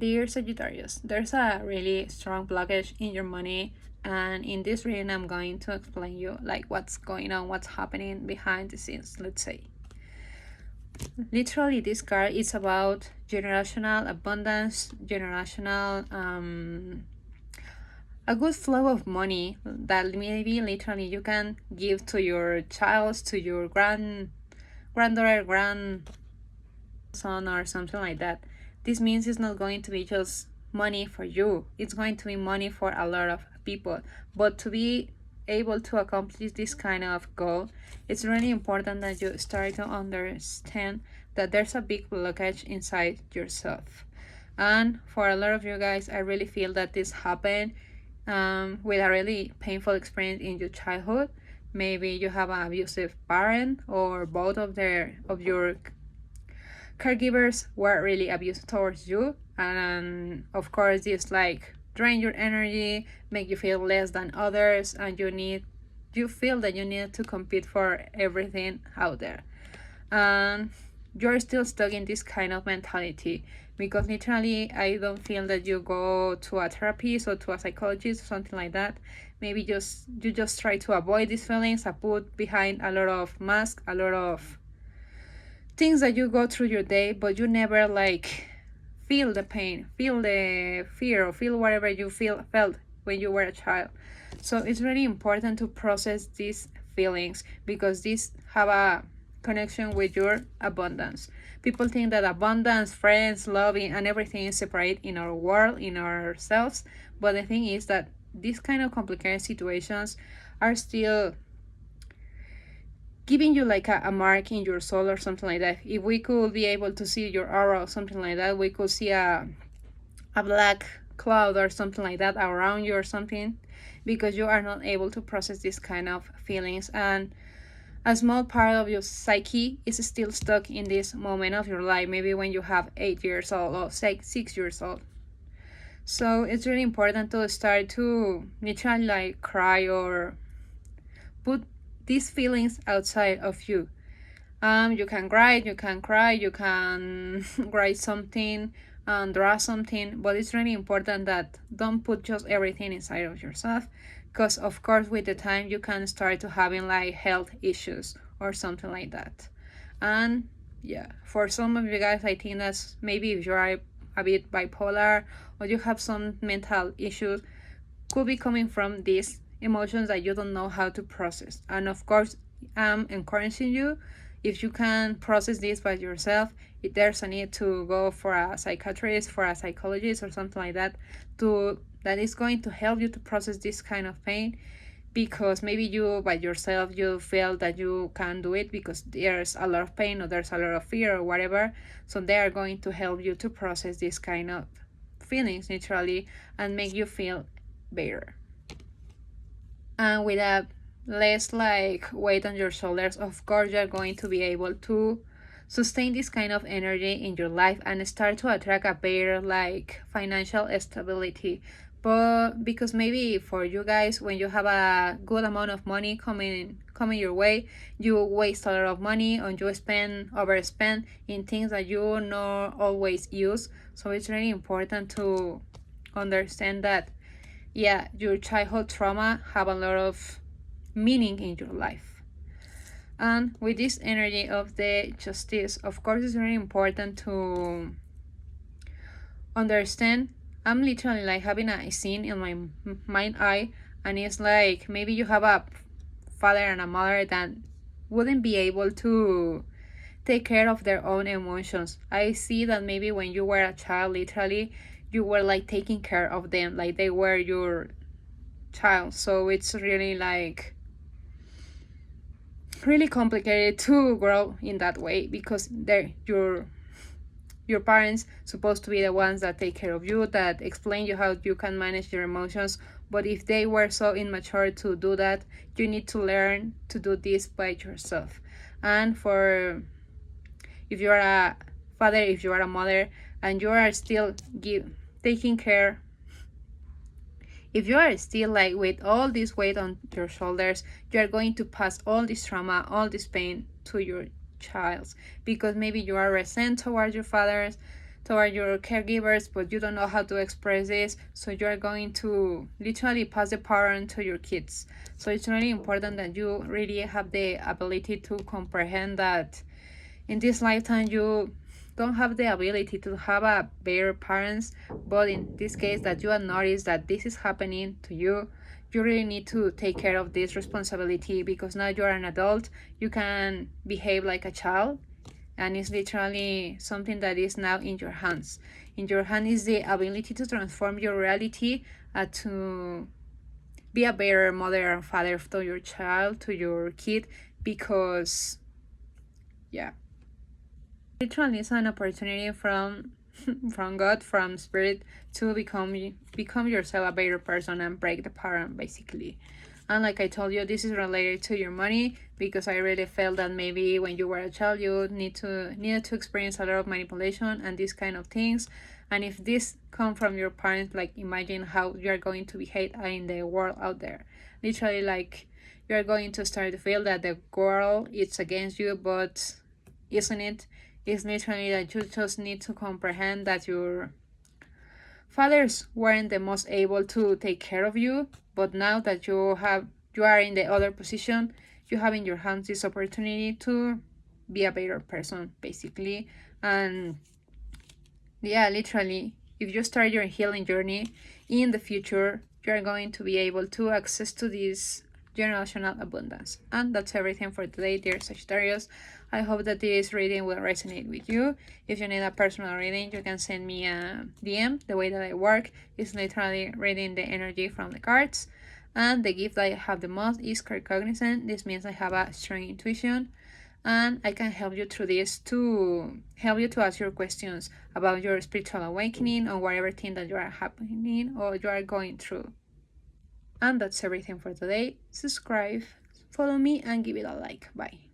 Dear Sagittarius, there's a really strong blockage in your money, and in this reading I'm going to explain you like what's going on, what's happening behind the scenes, let's say. Literally, this card is about generational abundance, generational a good flow of money that maybe literally you can give to your child, to your granddaughter, grandson, or something like that. This means it's not going to be just money for you, it's going to be money for a lot of people. But to be able to accomplish this kind of goal, it's really important that you start to understand that there's a big blockage inside yourself. And for a lot of you guys, I really feel that this happened with a really painful experience in your childhood. Maybe you have an abusive parent, or both of your caregivers were really abusive towards you, and of course this like drain your energy, make you feel less than others, and you feel that you need to compete for everything out there, and you're still stuck in this kind of mentality. Because literally I don't feel that you go to a therapist or to a psychologist or something like that. Maybe you just try to avoid these feelings and put behind a lot of masks, a lot of things that you go through your day, but you never like feel the pain, feel the fear, or feel whatever you felt when you were a child. So it's really important to process these feelings, because these have a connection with your abundance. People think that abundance, friends, loving, and everything is separate in our world, in ourselves. But the thing is that these kind of complicated situations are still giving you like a mark in your soul or something like that. If we could be able to see your aura or something like that, we could see a black cloud or something like that around you or something, because you are not able to process this kind of feelings, and a small part of your psyche is still stuck in this moment of your life, maybe when you have 8 years old or 6 years old. So it's really important to start to literally like cry or put these feelings outside of you. You can write, you can cry, you can write something and draw something, but it's really important that don't put just everything inside of yourself, because of course with the time you can start to having like health issues or something like that. And yeah, for some of you guys, I think that's maybe if you're a bit bipolar or you have some mental issues, could be coming from these emotions that you don't know how to process. And of course, I'm encouraging you, if you can process this by yourself, if there's a need to go for a psychiatrist, for a psychologist or something like that, that is going to help you to process this kind of pain. Because maybe you by yourself you feel that you can't do it because there's a lot of pain or there's a lot of fear or whatever. So they are going to help you to process this kind of feelings naturally and make you feel better. And with a less like weight on your shoulders, of course you're going to be able to sustain this kind of energy in your life and start to attract a better like financial stability. But because maybe for you guys, when you have a good amount of money coming your way, you waste a lot of money, and you overspend in things that you not always use. So it's really important to understand that yeah, your childhood trauma have a lot of meaning in your life. And with this energy of the justice, of course it's very important to understand. I'm literally like having a scene in my mind eye, and it's like maybe you have a father and a mother that wouldn't be able to take care of their own emotions. I see that maybe when you were a child, literally you were like taking care of them like they were your child. So it's really like really complicated to grow in that way, because they're your parents supposed to be the ones that take care of you, that explain you how you can manage your emotions. But if they were so immature to do that, you need to learn to do this by yourself. And for if you are a father, if you are a mother, and you are still taking care, if you are still like with all this weight on your shoulders, you are going to pass all this trauma, all this pain to your child, because maybe you are resent towards your toward your caregivers, but you don't know how to express this, so you are going to literally pass the power on to your kids. So it's really important that you really have the ability to comprehend that in this lifetime you don't have the ability to have a better parents, but in this case that you have noticed that this is happening to you, you really need to take care of this responsibility, because now you are an adult, you can behave like a child, and it's literally something that is now in your hands. In your hand is the ability to transform your reality, to be a better mother and father to your child, to your kid, because yeah, literally it's an opportunity from from God, from spirit, to become yourself a better person and break the pattern basically. And like I told you, this is related to your money, because I really felt that maybe when you were a child you needed to experience a lot of manipulation and these kind of things. And if this come from your parents, like imagine how you are going to behave in the world out there. Literally, like, you are going to start to feel that the world is against you, but isn't it? It's literally that you just need to comprehend that your fathers weren't the most able to take care of you, but now that you are in the other position, you have in your hands this opportunity to be a better person basically. And yeah, literally, if you start your healing journey in the future, you are going to be able to access to this generational abundance. And that's everything for today, dear Sagittarius. I hope that this reading will resonate with you. If you need a personal reading, you can send me a DM. The way that I work is literally reading the energy from the cards. And the gift that I have the most is card cognizant. This means I have a strong intuition, and I can help you through this to help you to ask your questions about your spiritual awakening or whatever thing that you are happening or you are going through. And that's everything for today. Subscribe, follow me, and give it a like. Bye.